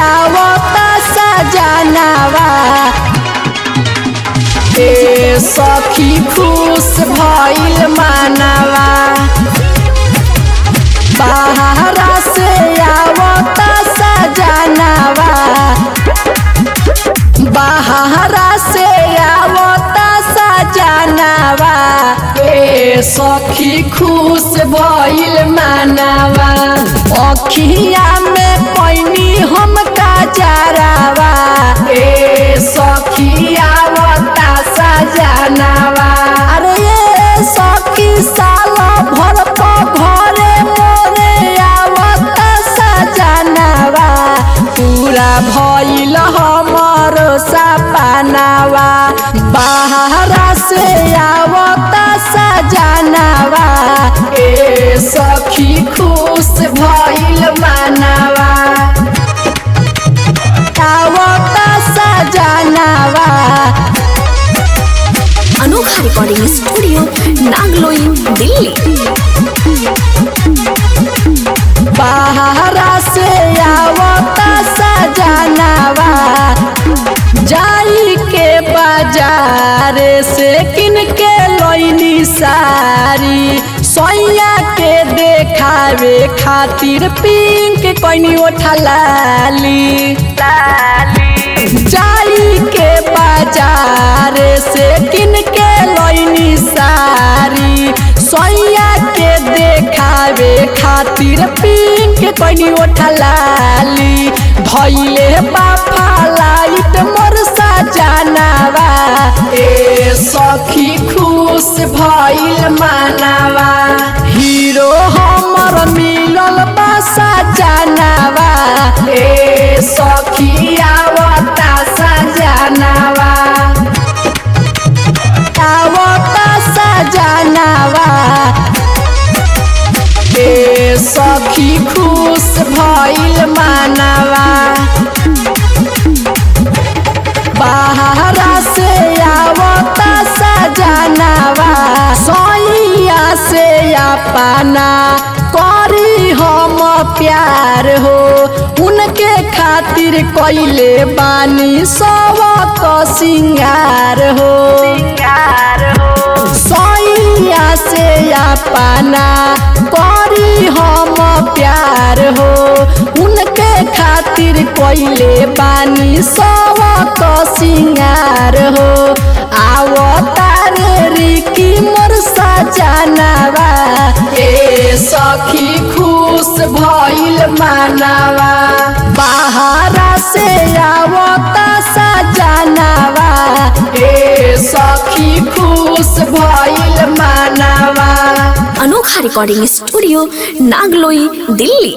आवता सजनावा ए सखी खुश भइल मानवा बाहरा से आवता सजनावा बाहरा से आवता सजनावा ए सखी खुश भइल मानवा अखिया में पैनी हम काजरावा ए सखी आवता सजनावा अरे ये सखी साल भर घरे मोरे आवता सजनावा पूरा भइल हमर सपनावा बाहरा से आवता सजनावा ए सखी खुश भइल मानवा आवता सजनावा। अनोखा रिकॉर्डिंग स्टूडियो नागलोई दिल्ली। बाहरा से आवता सजनावा जाई के बाजार से किन के लइनी सारी सोया के देखावे खातिर पिंक कोइनी उठलाली जाई के बाजार से किन के लइनी सारी सोया के देखावे खातिर पिंक कोइनी उठलाली धइले बाफा लाइट मोर सजनावा ए सखी खुश भइल मानवा हीरो हमर मिलल बा सजनावा ए सखी आवता सजनावा आवता सजनावा ए सखी खुश भइल मानवा बाहरा से आवता सजनावा सोइया से अपना करी हम प्यार हो उनके खातिर कइले बानी सबक सिंगार हो सोइया से अपना करी हम प्यार हो उनके खातिर कइले बानी सबक सिंगार हो आवतार रिकी मोर सजनावा ए सखी खुश भइल मानवा बाहरा से आवता सजनावा ए सखी खुश भइल मानवा। अनोखा रिकॉर्डिंग स्टूडियो नागलोई दिल्ली।